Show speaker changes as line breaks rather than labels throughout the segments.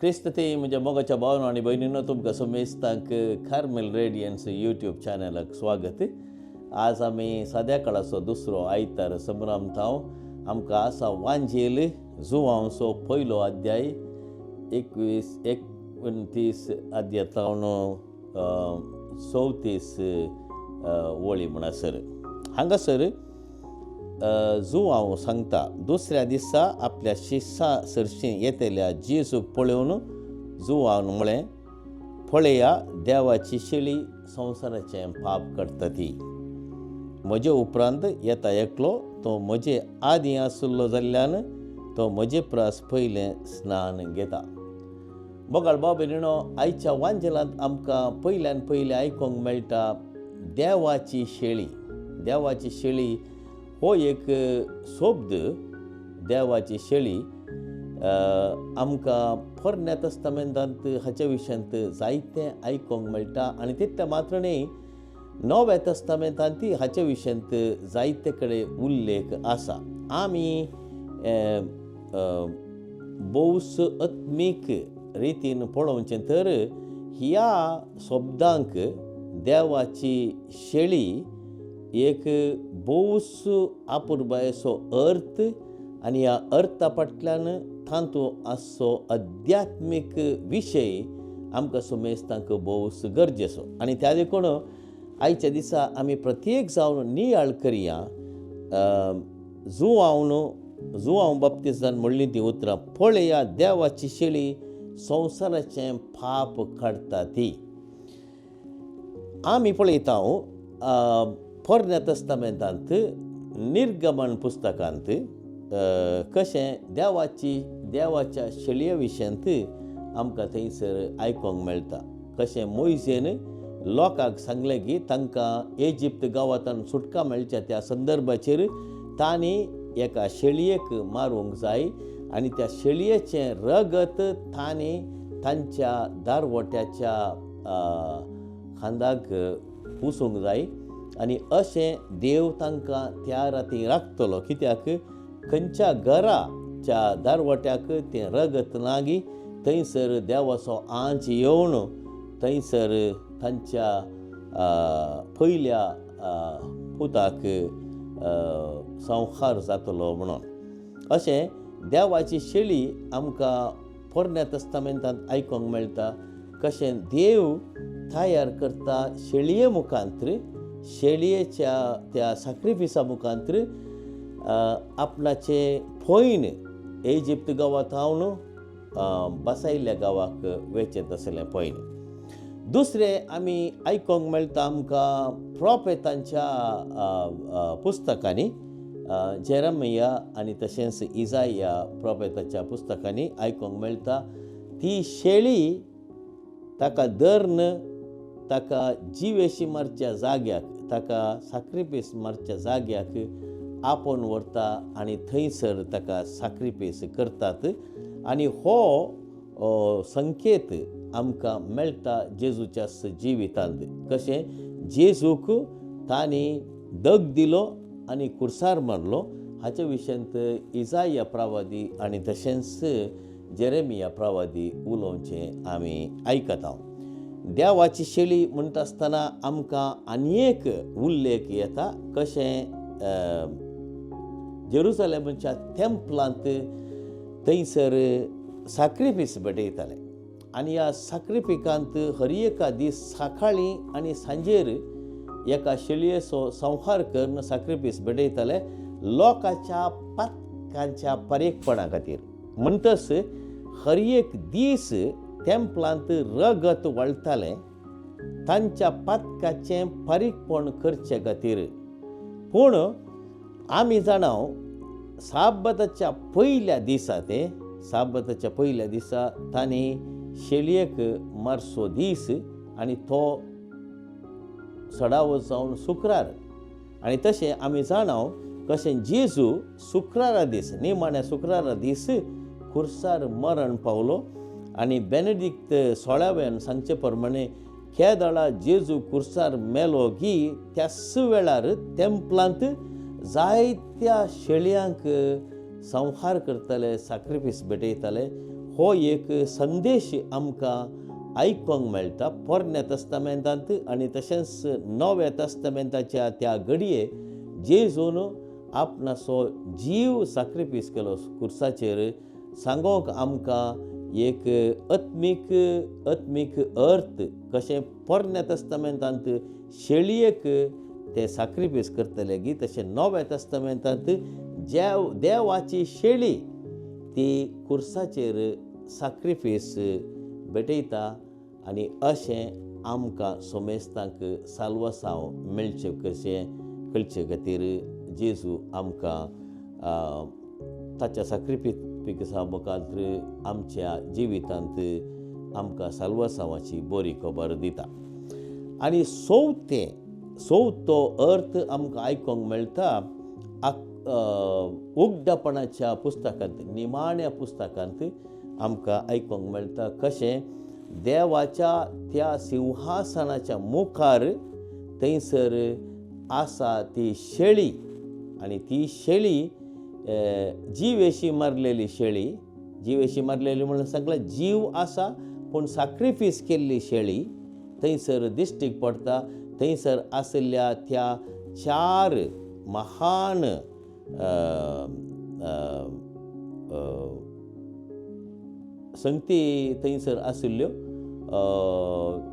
क्रिस्त ते म्हणजे मोगाच्या भावना आणि भयणींनो तुमकां समेस्तांक कार्मेल रेडियन्स यूट्यूब चॅनलाक स्वागत. आज आमी सद्या काळाचो दुसरो आयतार संभ्रमतांव. आमकां आसा वांजेल जुवांचो पयलो अध्याय 21-29 अध्यायातल्यान 34 वळी म्हणसर. हांगासर जुवांव सांगता दुसऱ्या दिसा आपल्या शिश्या सरशी येतेल्या जेजूक पळोवन जुवांव म्हळें, पळया देवाची शेळी संवसाराचें पाप करता ती. म्हजे उपरांत येता एकलो तो म्हजे आदीं आसलो जाल्ल्यान तो म्हजे प्रास पयलें स्नान घेता. बोगाळ बाबेनो, आयच्या वांजेलांत आमकां पयल्यान पयलें आयकोंक मेळटा देवाची शेळी. देवाची शेळी हो एक शब्द, देवाची शेळी, आमकां पोरण्या तस्तामेंतांत हाच्या विशयांत जायतें आयकोंक मेळटा आनी तितलें मात्र न्ही, नव्या तस्तामेंतांतय हाच्या विशयांत जायते कडेन उल्लेख आसा. आमी भोवस आत्मीक रितीन पळोवचें तर ह्या शब्दांक देवाची शेळी एक भोवस आपुरबायेचो अर्थ आनी ह्या अर्था फाटल्यान तातूंत आसचो अध्यात्मीक विशय आमकां समेस्तांक भोवस गरजेचो. आनी त्या देखून आयच्या दिसा आमी प्रत्येक जावन नियाळ करया जुवांव बाप्तिस्तान म्हणली ती उतरां, पळया देवाची शेळी संवसाराचें पाप काडटा ती. आमी पळयता पोरण्या तस्तामेंतांत निर्गमन पुस्तकांत कशें देवाच्या शेळये विशयांत आमकां थंयसर आयकोंक मेळटा. कशें मोइजेन लोकांक सांगलें की तांकां इजिप्त गांवांतल्यान सुटका मेळच्या त्या संदर्भाचेर तांणी एका शेळयेक मारूंक जाय आनी त्या शेळयेचें रगत तांणी तांच्या दारवट्याच्या खांदाक पुसूंक जाय. आनी अशें देव तांकां त्या राती राखतलो, कित्याक खंयच्या घराच्या दारवट्याक तें रगत लागी थंयसर देवाचो आंच येवन थंयसर तांच्या पयल्या पुताक संहार जातलो म्हणून. अशें देवाची शेळी आमकां पोरण्या तस्तामेंतांत आयकोंक मेळटा. कशें देव तयार करता शेळये मुखांत्र, शेळयेच्या त्या सॅक्रिफिसा मुखांत्र आपणाचे फैन इजिप्त गांवांतल्यान बसायल्ल्या गांवाक वेचत आसलें फैन. दुसरें आमी आयकोंक मेळटा आमकां प्रोफेतांच्या पुस्तकांनी, जेरमिया आनी तशेंच इजाया प्रोफेताच्या पुस्तकांनी आयकोंक मेळटा ती शेळी ताका धर्न, ताका जिवेशी मारच्या जाग्याक, ताका सॅक्रिफीस मारच्या जाग्याक आपोवन व्हरता आनी थंयसर ताका सॅक्रिफीस करतात. आनी हो संकेत आमकां मेळटा जेजूच्या जिवितांत. कशें जेजूक तांणी दग दिलो आनी कुर्सार मारलो हाच्या विशयांत इजाया प्रवादी आनी तशेंच जेरेमिया प्रवादी उलोवचें आमी आयकता. देवाची शेळी म्हणटा आसतना आमकां आनी एक उल्लेख येता. कशें जेरुसलेमाच्या टेंपलांत थंयसर सॅक्रिफीस भेटयताले आनी ह्या सॅक्रिफिकांत हर एका दीस सकाळीं आनी सांजेर एका शेळयेचो संहार करून सॅक्रिफीस भेटयताले लोकांच्या पातकांच्या पारेखपणा खातीर. म्हणटच हर एक दीस टेंपलांत रगत वळतालें तांच्या पातकाचें पारीकपण करचे खातीर. पूण आमी जाणाव साबताच्या पयल्या दिसा तांणी शेळयेक मारचो दीस आनी तो सडावो जावन शुक्रार. आनी तशें आमी जाणाव कशें जेजू शुक्रारा दीस, निमाण्या शुक्रारा दीस खुर्सार मरण पावलो. आनी बेनेडिक्ट 16व्यान सांगचे प्रमाणे केदळा जेजू खुर्सार मेलो की त्याच वेळार टेंपलांत जायत्या शेळयांक संहार करताले, सॅक्रिफीस भेटयताले. हो एक संदेश आमकां आयकोंक मेळटा पोरण्या तस्तामेंतांत आनी तशेंच नव्या तस्तामेंताच्या त्या घडये जेजून आपणाचो जीव सॅक्रिफायस केलो क्रुसाचेर सांगोंक आमकां एक आत्मीक अर्थ कशें पोरण्या तस्तामेंतांत शेळयेक ते सॅक्रिफायस करतले गी तशें नव्या तस्तामेंतांत देवाची शेळी ती क्रुसाचेर सॅक्रिफायस भेटयता आनी अशें आमकां सोमेस्तांक साल्वसांव मेळचें कशें कळचे खातीर जेजू आमकां ताच्या सॅक्रिफायसा मुखार आमच्या जिवितांत आमकां साल्वसांवाची बरी खबर दिता. आनी चवथो अर्थ आमकां आयकोंक मेळटा उक्तापणाच्या पुस्तकांत निमाण्या पुस्तकांत आमकां आयकोंक मेळटा कशें देवाच्या त्या सिंहासनाच्या मुखार थंयसर आसा ती शेळी आनी ती शेळी जीवेशी मारलेली शेळी जीवेशी मारलेली म्हणून सांगला जीव आसा पूण सॅक्रिफायस केल्ली शेळी थंयसर दिश्टीक पडटा. थंयसर आशिल्ल्या त्या 4 महान संगती थंयसर आशिल्ल्यो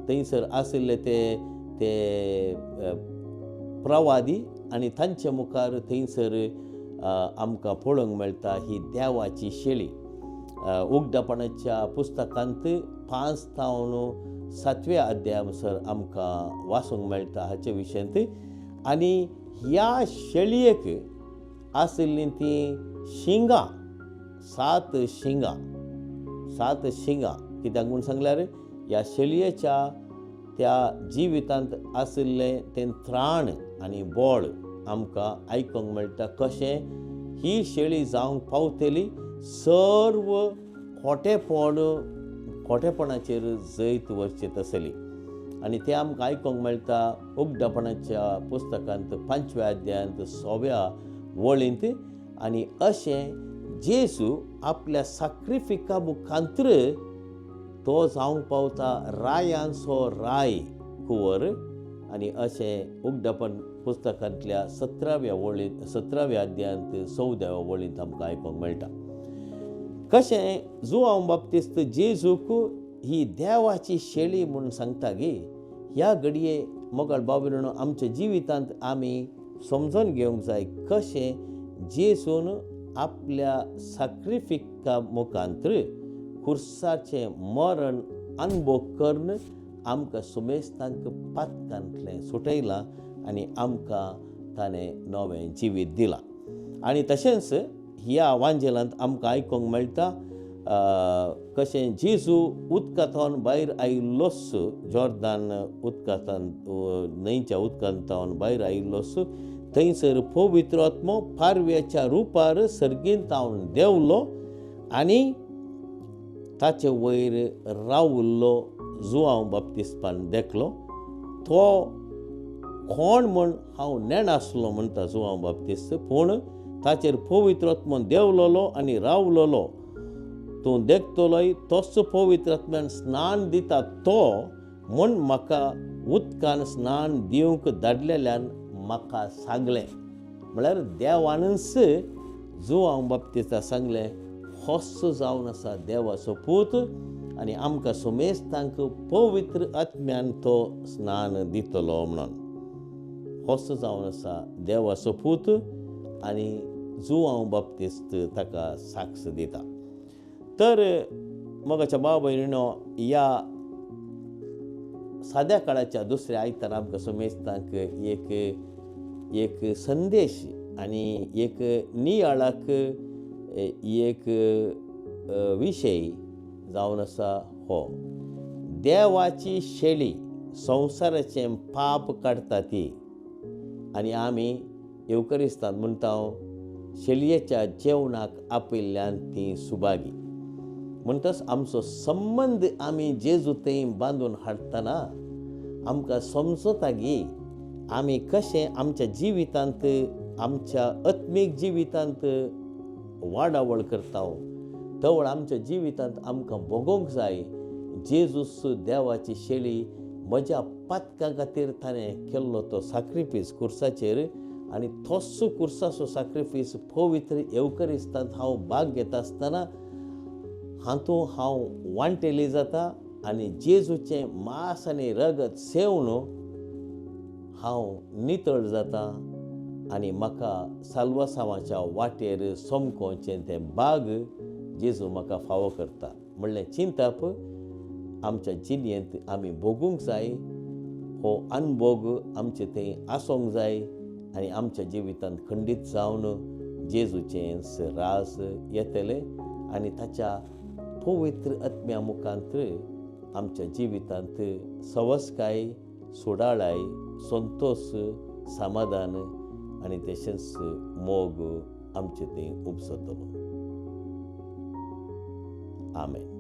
थंयसर आशिल्ले ते प्रवादी आनी तांचे मुखार थंयसर आमकां पळोवंक मेळटा ही देवाची शेळी. उक्तापणाच्या पुस्तकांत 5 तावन 7व्या अध्यायासर आमकां वाचूंक मेळटा हाचे विशयांत. आनी ह्या शेळयेक आशिल्लीं ती शिंगां 7 शिंगां कित्याक म्हूण सांगल्यार ह्या शेळयेच्या त्या जिवितांत आशिल्लें तें त्राण आनी बळ आमकां आयकोंक मेळटा कशें ही शेळी जावंक पावतली सर्व खोटेपणाचेर जैत वचचें आसली. आनी तें आमकां आयकोंक मेळटा उक्तापणाच्या पुस्तकांत 5व्या अध्यायांत 6व्या वळींत. आनी अशें जेजू आपल्या सॅक्रिफिका मुखांतर तो जावंक पावता रायांचो राय कुंवर. आनी अशें उक्तापण पुस्तकांतल्या 17व्या अध्यायांत 14व्या वळींत आमकां आयकोंक मेळटा कशें जुआंव बाप्तिस्त जेजूक ही देवाची शेळी म्हूण सांगता गे. ह्या घडये मोगाळ बाबीनो आमच्या जिवितांत आमी समजून घेवंक जाय कशें जेजून आपल्या सॅक्रिफिका मुखांतर क्रुसाचें मरण अनुभव करून आमकां सुमेस्तांक पातकांतलें सुटयलां आनी आमकां ताणें नवें जिवीत दिलां. आनी तशेंच ह्या वांजेलांत आमकां आयकोंक मेळटा कशें जेजू उदकांतल्यान भायर आयिल्लोच जॉर्दान उदकांत न्हंयच्या उदकांतल्यान भायर आयिल्लोच थंयसर पवित्र आत्मो पारव्याच्या रुपार सर्गींतावन देंवलो आनी ताचे वयर रावल्लो जुआंव बाप्तिस्तान देखलो. तो कोण म्हूण हांव नेणासलो म्हणटा जुआंव बाप्तिस्त पूण ताचेर पवित्र आत्मो देंवलोलो आनी रावलोलो. तूं देखतलोय तोच पवित्र आत्म्यान स्नान दिता तो म्हूण म्हाका उदकान स्नान दिवंक धाडलेल्यान म्हाका सांगलें. म्हळ्यार देवानच जुआंव बाप्तिस्ताक सांगलें होस जावन आसा देवाचो पूत आनी आमकां सुमेस्तांक पवित्र आत्म्यान तो स्नान दितलो म्हणून. होस जावन आसा देवाचो पूत आनी जुआंव बाप्तिस्त ताका साक्ष दिता. तर मोगाच्या भाव भयणीनो ह्या साद्या काळाच्या दुसऱ्या आयतार आमकां सुमेस्तांक एक संदेश आनी एक नियाळाक एक विशय जावन आसा हो देवाची शेळी संवसाराचें पाप काडटा ती. आनी आमी येवकरिस्तांत म्हणटा शेळयेच्या जेवणाक आपयल्ल्यान ती सुभागी. म्हणटच आमचो संबंद आमी जेजू थंय बांदून हाडटना आमकां समजता गी आमी कशें आमच्या जिवितांत आमच्या आत्मीक जिवितांत वाडावळ करता तवळ आमच्या जिवितांत आमकां भोगोंक जाय जेजूस देवाची शेळी म्हज्या पातकां खातीर ताणें केल्लो तो सॅक्रिफीस कुर्साचेर, आनी तोच कुर्साचो सॅक्रिफीस पवित्र येवकरिस्तांत हांव भाग घेता आसतना हातूंत हांव वांटेली जाता आनी जेजूचें मांस आनी रगत सेवन हांव नितळ जाता आनी म्हाका साल्वासांवाच्या वाटेर सोमकोवचें तें भाग जेजू म्हाका फावो करता. म्हणलें चिंतप आमच्या जिणेंत आमी भोगूंक जाय, हो अनुभव आमचे थंय आसूंक जाय आनी आमच्या जिवितांत खंडीत जावन जेजूचें राज येतलें आनी ताच्या पवित्र आत्म्या मुखांत आमच्या जिवितांत सवस्काय, सुडाळाय, संतोष, समाधान आनी तशेंच मोग आमचे थंय उपसतलो. आमेन.